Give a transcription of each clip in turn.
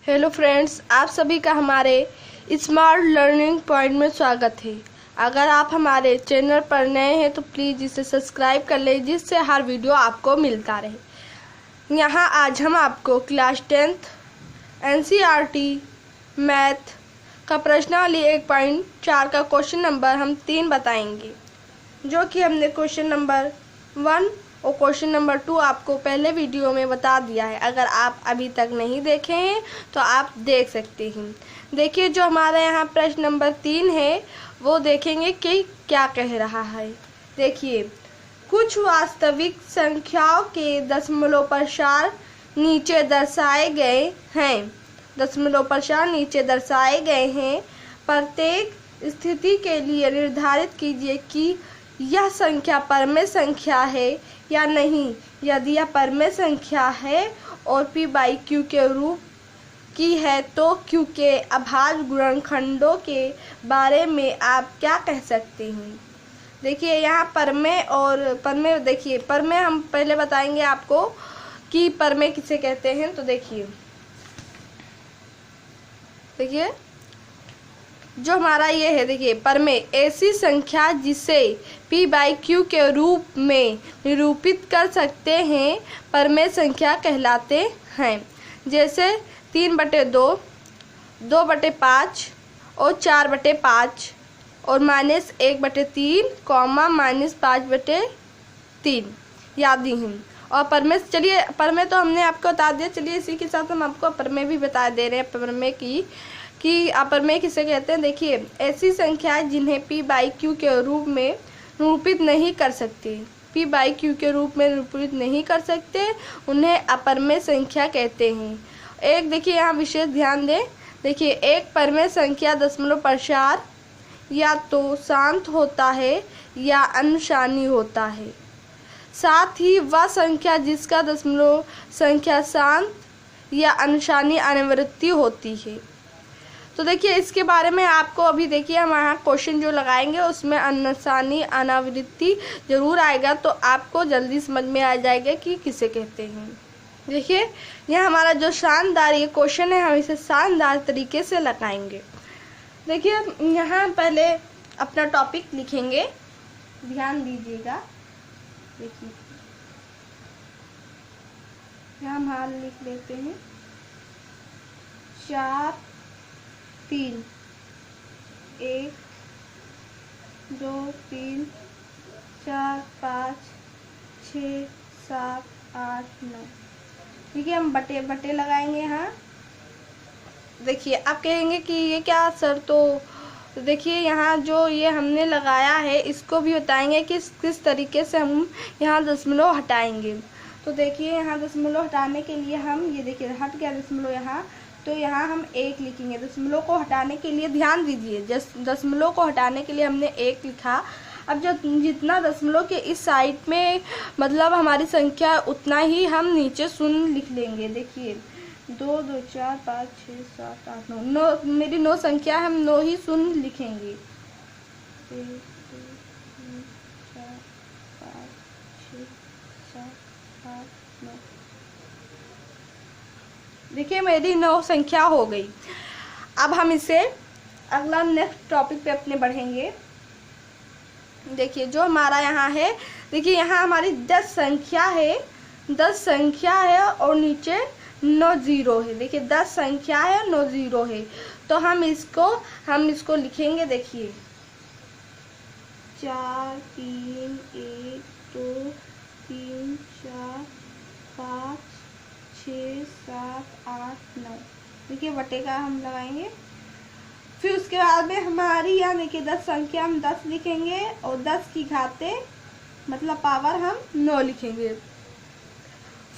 Hello friends, आप सभी का हमारे स्मार्ट लर्निंग पॉइंट में स्वागत है। अगर आप हमारे चैनल पर नए हैं तो प्लीज़ इसे सब्सक्राइब कर लें, जिससे हर वीडियो आपको मिलता रहे। यहाँ आज हम आपको क्लास 10th NCERT मैथ का प्रश्नावली 1.4 का क्वेश्चन नंबर हम 3 बताएंगे, जो कि हमने क्वेश्चन नंबर 1 और क्वेश्चन नंबर 2 आपको पहले वीडियो में बता दिया है। अगर आप अभी तक नहीं देखे हैं तो आप देख सकते हैं। देखिए, जो हमारे यहाँ प्रश्न नंबर 3 है वो देखेंगे कि क्या कह रहा है। देखिए, कुछ वास्तविक संख्याओं के दशमलव प्रसार नीचे दर्शाए गए हैं। दशमलव प्रसार नीचे दर्शाए गए हैं। प्रत्येक स्थिति के लिए निर्धारित कीजिए कि यह संख्या परमेय संख्या है या नहीं। यदि यह परमेय संख्या है और p/q के रूप की है तो q के अभाज्य गुणनखंडों के बारे में आप क्या कह सकते हैं। देखिए, यहाँ परमेय और परमेय, देखिए परमेय हम पहले बताएंगे आपको कि परमेय किसे कहते हैं। तो देखिए जो हमारा ये है, देखिए परमेय ऐसी संख्या जिसे p/q के रूप में निरूपित कर सकते हैं परमेय संख्या कहलाते हैं। जैसे 3/2, 2/5 और 4/5 और -1/3, -5/3 याद ही हैं। और परमेय, चलिए परमेय तो हमने आपको बता दिया, चलिए इसी के साथ हम आपको परमेय भी बता दे रहे हैं। परमेय कि अपरमेय किसे कहते हैं। देखिए, ऐसी संख्याएं जिन्हें p/q के रूप में निरूपित नहीं कर सकते, p/q के रूप में निरूपित नहीं कर सकते, उन्हें अपरमेय संख्या कहते हैं। एक देखिए यहाँ विशेष ध्यान दें। देखिए, एक परमेय संख्या दशमलव प्रसार या तो शांत होता है या अनुशानी होता है। साथ ही वह संख्या जिसका दशमलव संख्या शांत या अनुशानी अनुवृत्ति होती है। तो देखिए, इसके बारे में आपको अभी देखिए हम यहाँ क्वेश्चन जो लगाएंगे उसमें अनुशानी अनावृत्ति जरूर आएगा, तो आपको जल्दी समझ में आ जाएगा कि किसे कहते हैं। देखिए, यह हमारा जो शानदार ये क्वेश्चन है, हम इसे शानदार तरीके से लगाएंगे। देखिए, यहाँ पहले अपना टॉपिक लिखेंगे, ध्यान दीजिएगा। देखिए, यहाँ हम हाल लिख लेते हैं 4 3 1 2 3 4 5 6 7 8 9। ठीक है, हम बटे बटे लगाएंगे यहाँ। देखिए, आप कहेंगे कि ये क्या सर, तो देखिए यहाँ जो ये हमने लगाया है इसको भी बताएंगे कि किस तरीके से हम यहाँ दशमलव हटाएंगे। तो देखिए, यहाँ दशमलव हटाने के लिए हम ये देखिए हट गया दशमलव यहाँ, तो यहाँ हम 1 लिखेंगे। दशमलव को हटाने के लिए ध्यान दीजिए, दशमलव को हटाने के लिए हमने 1 लिखा। अब जो जितना दशमलव के इस साइड में मतलब हमारी संख्या उतना ही हम नीचे शून्य लिख लेंगे। देखिए 2 2 4 5 6 7 8 9, मेरी 9 संख्या, हम 9 ही शून्य लिखेंगे। 1 2 3 4 5 6 7 8 9। देखिए, मेरी 9 संख्या हो गई। अब हम इसे अगला नेक्स्ट टॉपिक पे अपने बढ़ेंगे। देखिए, जो हमारा यहाँ है, देखिए यहाँ हमारी 10 संख्या है, 10 संख्या है और नीचे 9 जीरो है। देखिए 10 संख्या है, 9 जीरो है, तो हम इसको लिखेंगे। देखिए 4 3 1 2 3 4 5 6 7 8 9। देखिए बटे का हम लगाएंगे। फिर उसके बाद में हमारी यहाँ देखिए 10 संख्या, हम 10 लिखेंगे और 10 की घाते मतलब पावर हम 9 लिखेंगे।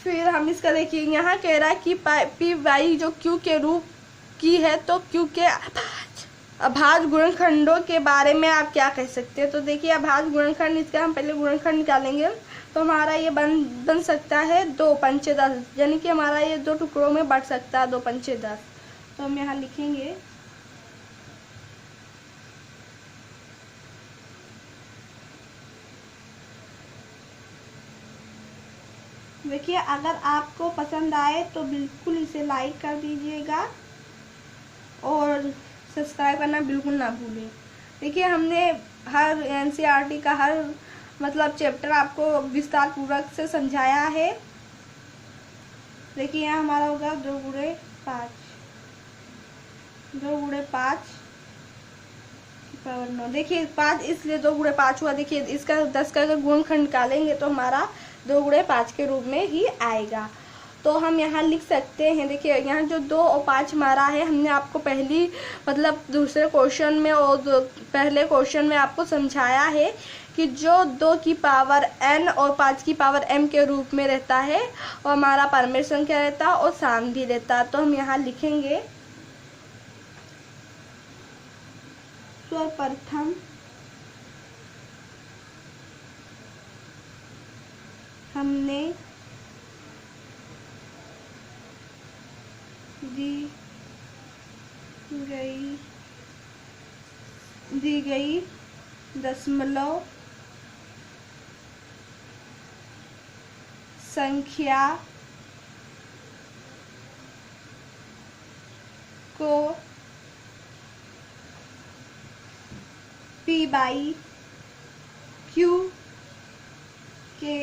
फिर हम इसका देखिए यहाँ कह रहा है कि p/y जो q के रूप की है, तो q के अभाज्य गुणनखंडों के बारे में आप क्या कह सकते हैं। तो देखिए, अभाज्य गुणनखंड, इसका हम पहले गुणनखंड निकालेंगे। तो हमारा ये बन सकता है 2 पंचे 10, यानी कि हमारा ये 2 टुकड़ों में बढ़ सकता है, 2 पंचे 10। तो हम यहाँ लिखेंगे 2 देखिए अगर आपको पसंद आए तो बिल्कुल इसे लाइक कर दीजिएगा और सब्सक्राइब करना बिल्कुल ना भूलें। देखिए हमने हर एनसीईआरटी का हर मतलब चैप्टर आपको विस्तार पूर्वक से समझाया है। देखिए यहाँ हमारा होगा 2 गुणे 5, 2 गुणे 5 की पावर 9। देखिए 5 इसलिए 2 गुणे 5 हुआ। देखिए इसका 10 का अगर गुणनखंड निकालेंगे तो हमारा 2 गुणे 5 के रूप में ही आएगा। तो हम यहाँ लिख सकते हैं। देखिए यहाँ जो 2 और 5 हमारा है, हमने आपको पहली मतलब दूसरे क्वेश्चन में और पहले क्वेश्चन में आपको समझाया है कि जो 2 की पावर n और 5 की पावर m के रूप में रहता है और हमारा परमेय संख्या रहता है और साम भी रहता है। तो हम यहाँ लिखेंगे सर्वप्रथम हमने दी गई दशमलव संख्या को p/q के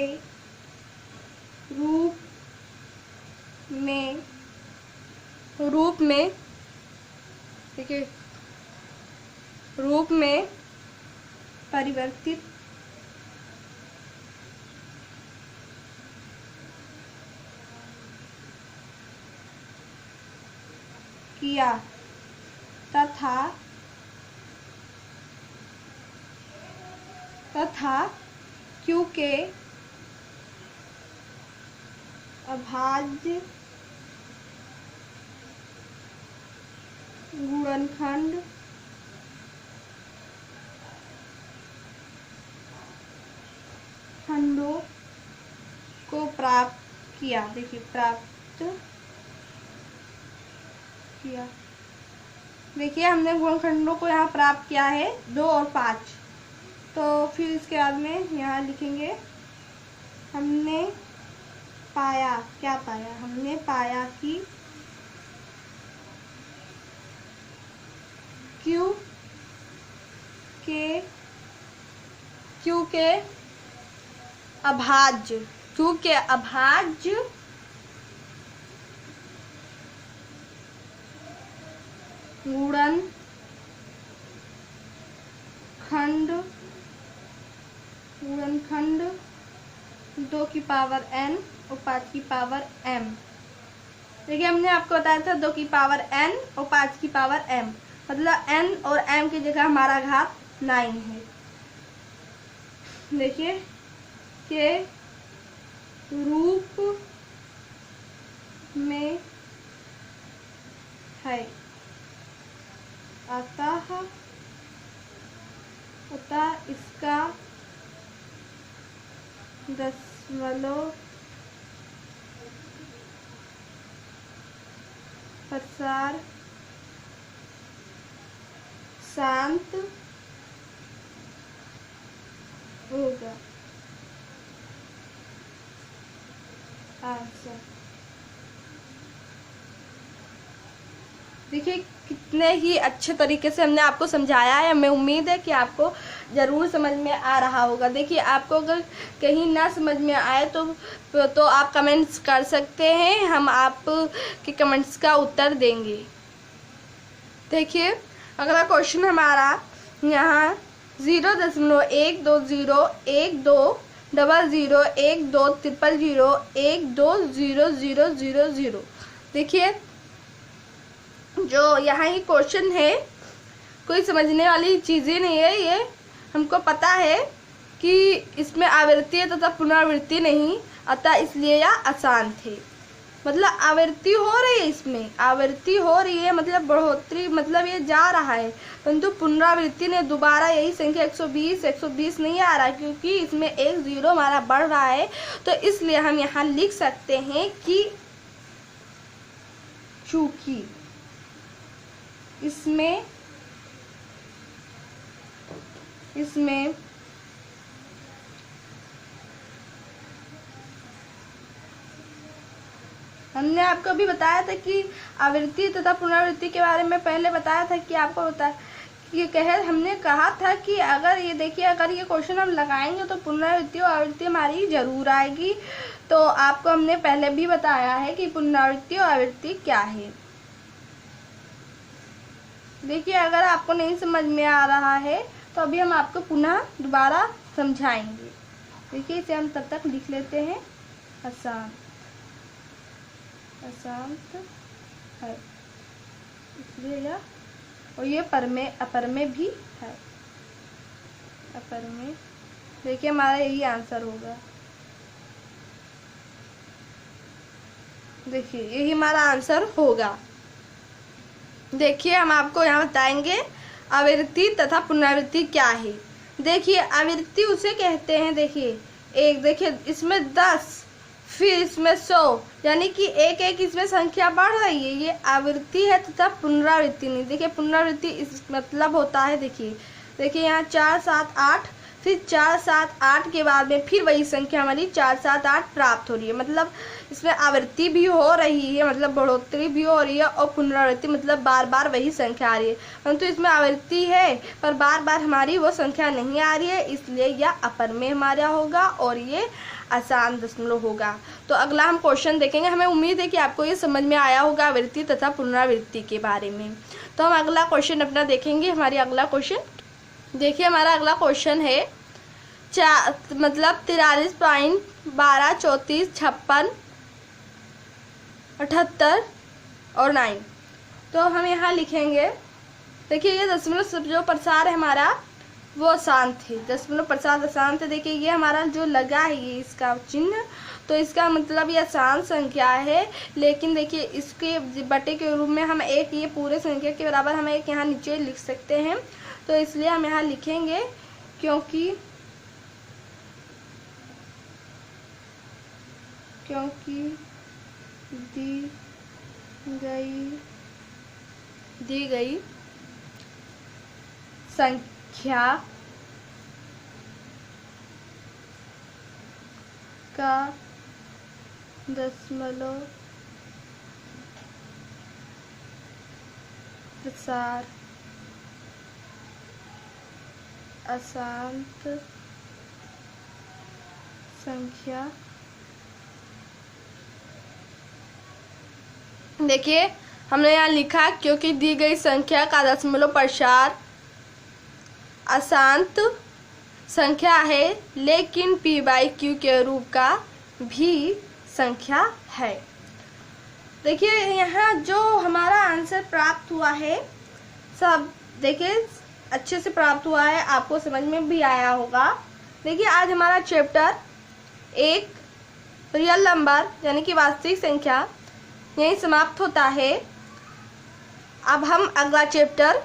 रूप में परिवर्तित किया तथा q के अभाज्य गुणनखंड खंडों को प्राप्त किया। देखिए प्राप्त किया। देखिए हमने गुणनखंडों को यहाँ प्राप्त किया है 2 और 5। तो फिर इसके बाद में यहाँ लिखेंगे हमने पाया। क्या पाया? हमने पाया कि Q के अभाज्य गुणनखंड 2 की पावर n और 5 की पावर m। देखिए हमने आपको बताया था 2 की पावर n और 5 की पावर m, मतलब n और m की जगह हमारा घात 9 है। देखिए के रूप में है। अतः इसका दशमलव प्रसार शांत होगा। आंसर। देखिए कितने ही अच्छे तरीके से हमने आपको समझाया है। हमें उम्मीद है कि आपको ज़रूर समझ में आ रहा होगा। देखिए आपको अगर कहीं ना समझ में आए तो आप कमेंट्स कर सकते हैं, हम आप के कमेंट्स का उत्तर देंगे। देखिए अगला क्वेश्चन हमारा यहाँ 0.12120012000000। देखिए जो यहाँ ही क्वेश्चन है कोई समझने वाली चीज़ें नहीं है। ये हमको पता है कि इसमें आवृत्ति है तथा पुनरावृत्ति नहीं, अतः इसलिए यह आसान थे। मतलब आवृत्ति हो रही है, इसमें आवृत्ति हो रही है मतलब बढ़ोतरी, मतलब ये जा रहा है, परंतु पुनरावृत्ति ने दोबारा यही संख्या 120 नहीं आ रहा, क्योंकि इसमें एक 0 हमारा बढ़ रहा है। तो इसलिए हम यहाँ लिख सकते हैं कि चूंकि इसमें हमने आपको अभी बताया था कि आवृत्ति तथा पुनरावृत्ति के बारे में पहले बताया था कि आपको हमने कहा था कि अगर ये देखिए, अगर ये क्वेश्चन हम लगाएंगे तो पुनरावृत्ति और आवृत्ति हमारी जरूर आएगी। तो आपको हमने पहले भी बताया है कि पुनरावृत्ति और आवृत्ति क्या है। देखिए, अगर आपको नहीं समझ में आ रहा है तो अभी हम आपको पुनः दोबारा समझाएंगे। देखिए, इसे हम तब तक लिख लेते हैं अशांत, अशांत है इसलिए यह, और ये पर में अपर में भी है, अपर में। देखिए, हमारा यही आंसर होगा। देखिए, यही हमारा आंसर होगा। देखिए, हम आपको यहाँ बताएंगे आवृत्ति तथा पुनरावृत्ति क्या है। देखिए, आवृत्ति उसे कहते हैं, देखिए एक, देखिए इसमें 10 फिर इसमें 100, यानी कि एक एक इसमें संख्या बढ़ रही है, ये आवृत्ति है तथा पुनरावृत्ति नहीं। देखिए, पुनरावृत्ति इस मतलब होता है, देखिए यहाँ 4 7 8, फिर 4 7 8 के बाद में फिर वही संख्या हमारी 4 7 8 प्राप्त हो रही है। मतलब इसमें आवृत्ति भी हो रही है, मतलब बढ़ोतरी भी हो रही है, और पुनरावृत्ति मतलब बार बार वही संख्या आ रही है। परंतु इसमें आवृत्ति है पर बार बार हमारी वो संख्या नहीं आ रही है, इसलिए यह अपर में हमारा होगा और ये आसान दशमलव होगा। तो अगला हम क्वेश्चन देखेंगे। हमें उम्मीद है कि आपको ये समझ में आया होगा आवृत्ति तथा पुनरावृत्ति के बारे में। तो हम अगला क्वेश्चन अपना देखेंगे। हमारी अगला क्वेश्चन देखिए, हमारा अगला क्वेश्चन है 43 पॉइंट 12 34 56 78 और 9। तो हम यहाँ लिखेंगे, देखिए ये दशमलव जो प्रसार है हमारा वो अशांत है, दशमलव प्रसार अशांत है। देखिए, ये हमारा जो लगा है ये इसका चिन्ह, तो इसका मतलब ये अशांत संख्या है। लेकिन देखिए, इसके बटे के रूप में हम एक, ये पूरे संख्या के बराबर हम एक यहाँ नीचे लिख सकते हैं। तो इसलिए हम यहाँ लिखेंगे क्योंकि दी गई संख्या का दशमलव प्रसार अशांत संख्या। देखिए, हमने यहाँ लिखा क्योंकि दी गई संख्या का दशमलव प्रसार अशांत संख्या है, लेकिन p/q के रूप का भी संख्या है। देखिए, यहाँ जो हमारा आंसर प्राप्त हुआ है सब देखिए अच्छे से प्राप्त हुआ है, आपको समझ में भी आया होगा। देखिए, आज हमारा चैप्टर 1 रियल नंबर यानी कि वास्तविक संख्या यहीं समाप्त होता है। अब हम अगला चैप्टर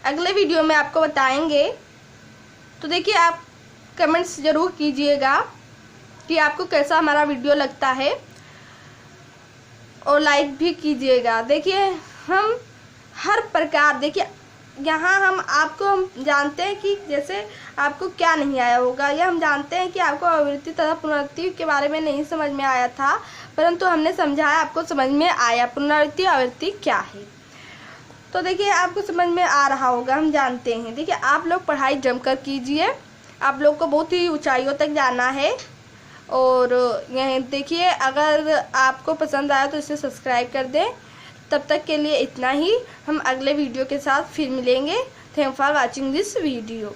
अगले वीडियो में आपको बताएंगे। तो देखिए, आप कमेंट्स ज़रूर कीजिएगा कि आपको कैसा हमारा वीडियो लगता है, और लाइक भी कीजिएगा। देखिए, हम हर प्रकार, देखिए यहाँ हम जानते हैं कि जैसे आपको क्या नहीं आया होगा, या हम जानते हैं कि आपको आवृत्ति तथा पुनरावृत्ति के बारे में नहीं समझ में आया था, परंतु हमने समझाया, आपको समझ में आया पुनरावृत्ति आवृत्ति क्या है। तो देखिए, आपको समझ में आ रहा होगा, हम जानते हैं। देखिए, आप लोग पढ़ाई जमकर कीजिए, आप लोग को बहुत ही ऊंचाइयों तक जाना है। और यह देखिए, अगर आपको पसंद आया तो इसे सब्सक्राइब कर दें। तब तक के लिए इतना ही, हम अगले वीडियो के साथ फिर मिलेंगे। Thank for watching this video.